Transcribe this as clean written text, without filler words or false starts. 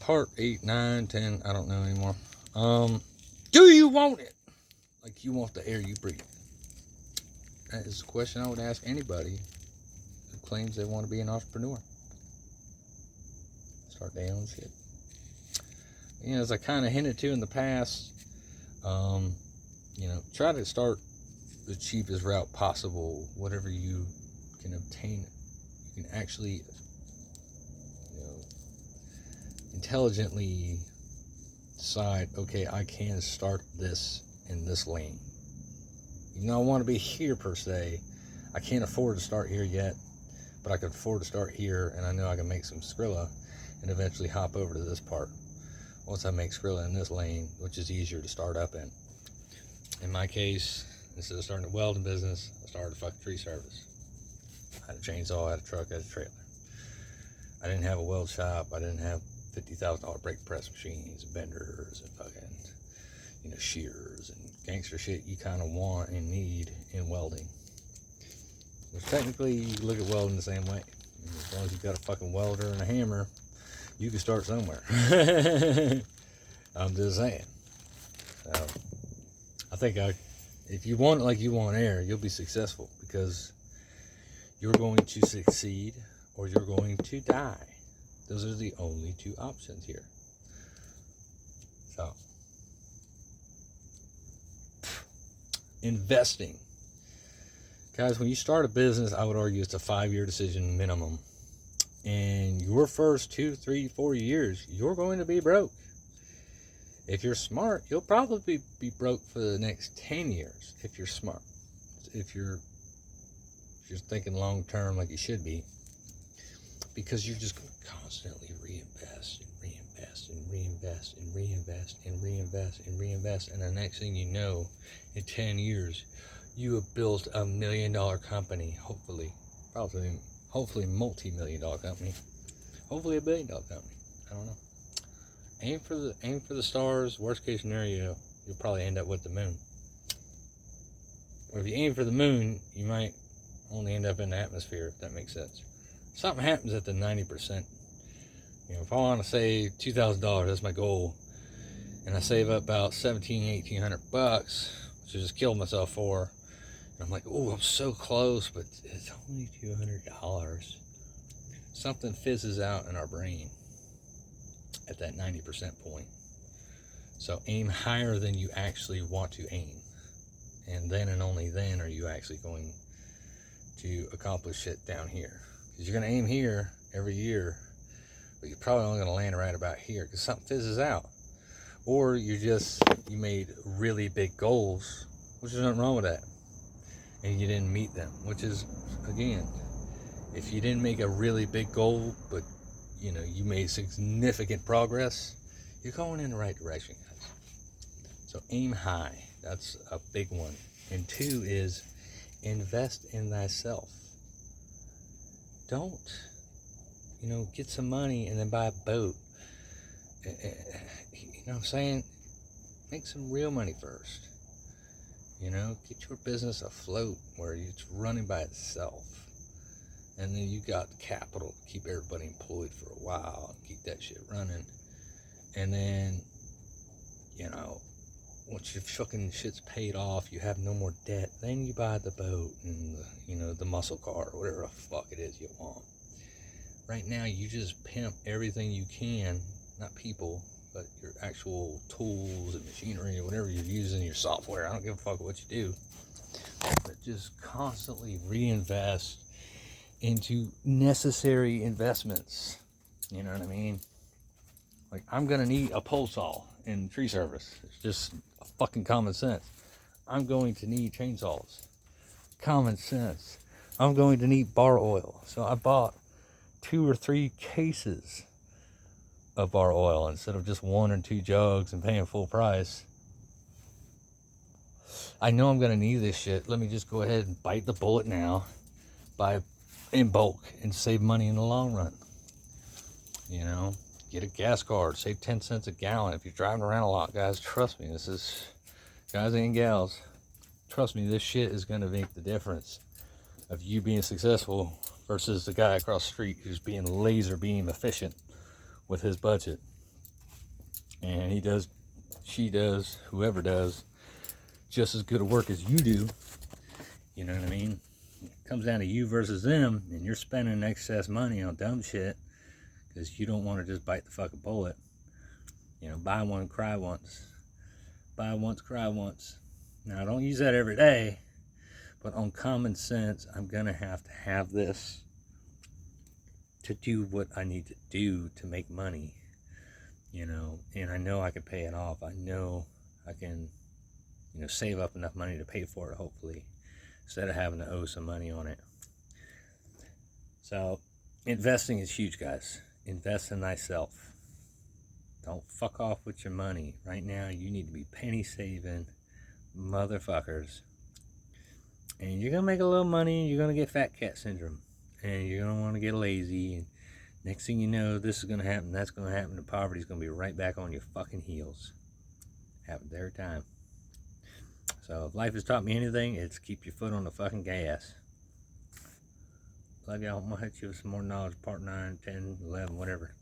part 8, 9, 10, I don't know anymore. Do you want it? Like you want the air you breathe? That is a question I would ask anybody who claims they want to be an entrepreneur. Start their own shit. You know, as I kind of hinted to in the past, you know, try to start the cheapest route possible. Whatever you can obtain, you can actually, you know, intelligently decide, okay, I can start this in this lane. Even though I want to be here per se, I can't afford to start here yet, but I can afford to start here, and I know I can make some scrilla and eventually hop over to this part once I make scrilla in this lane, which is easier to start up in. In my case, instead of starting a welding business, I started a fucking tree service. I had a chainsaw, I had a truck, I had a trailer. I didn't have a weld shop. I didn't have $50,000 brake press machines and benders and fucking, you know, shears and gangster shit you kind of want and need in welding. Which technically you look at welding the same way. As long as you've got a fucking welder and a hammer, you can start somewhere. I'm just saying. So, I think if you want it like you want air, you'll be successful, because you're going to succeed or you're going to die. Those are the only two options here. So, investing. Guys, when you start a business, I would argue it's a 5-year decision minimum. And your first 2, 3, 4 years, you're going to be broke. If you're smart, you'll probably be broke for the next 10 years if you're smart. If you're thinking long term like you should be, because you're just going to constantly reinvest and reinvest and reinvest and reinvest and reinvest and reinvest. And the next thing you know, in 10 years, you have built $1 million company, hopefully multi-million-dollar company, hopefully $1 billion company. I don't know. Aim for the stars. Worst case scenario, you'll probably end up with the moon. Or if you aim for the moon, you might only end up in the atmosphere, if that makes sense. Something happens at the 90%. You know, if I want to save $2,000, that's my goal, and I save up about $1,800, which I just killed myself for. And I'm like, oh, I'm so close, but it's only $200. Something fizzes out in our brain at that 90% point. So aim higher than you actually want to aim. And then and only then are you actually going to accomplish it down here. Because you're going to aim here every year, but you're probably only going to land right about here because something fizzes out. Or you made really big goals, which is nothing wrong with that, and you didn't meet them, which is, again, if you didn't make a really big goal, but you know, you made significant progress, you're going in the right direction, guys. So aim high. That's a big one. And 2 is invest in thyself. Don't, you know, get some money and then buy a boat. You know what I'm saying? Make some real money first. You know, get your business afloat where it's running by itself. And then you got the capital to keep everybody employed for a while and keep that shit running. And then, you know, once your fucking shit's paid off, you have no more debt, then you buy the boat and the, you know, the muscle car or whatever the fuck it is you want. Right now, you just pimp everything you can, not people, but your actual tools and machinery or whatever you're using, your software. I don't give a fuck what you do, but just constantly reinvest into necessary investments. You know what I mean? Like, I'm gonna need a pole saw in tree service. It's just fucking common sense. I'm going to need chainsaws. Common sense. I'm going to need bar oil. So I bought 2 or 3 cases of bar oil instead of just 1 or 2 jugs and paying full price. I know I'm gonna need this shit. Let me just go ahead and bite the bullet now, buy in bulk, and save money in the long run. You know, get a gas card, save 10 cents a gallon. If you're driving around a lot, guys, trust me, guys and gals, trust me, this shit is going to make the difference of you being successful versus the guy across the street who's being laser beam efficient with his budget. and he does, she does, whoever does, just as good a work as you do. You know what I mean? It comes down to you versus them, and you're spending excess money on dumb shit because you don't want to just bite the fucking bullet. You know, buy one, cry once. Buy once, cry once. Now, I don't use that every day, but on common sense, I'm going to have this to do what I need to do to make money, you know, and I know I can pay it off. I know I can, you know, save up enough money to pay for it, hopefully, instead of having to owe some money on it. So, investing is huge, guys. Invest in thyself. Don't fuck off with your money. Right now, you need to be penny saving motherfuckers. And you're going to make a little money, and you're going to get fat cat syndrome. And you're going to want to get lazy. And next thing you know, this is going to happen, that's going to happen, and poverty's going to be right back on your fucking heels. Happens every time. So if life has taught me anything, it's keep your foot on the fucking gas. Love y'all. I'm going to hit you with some more knowledge, part 9, 10, 11, whatever.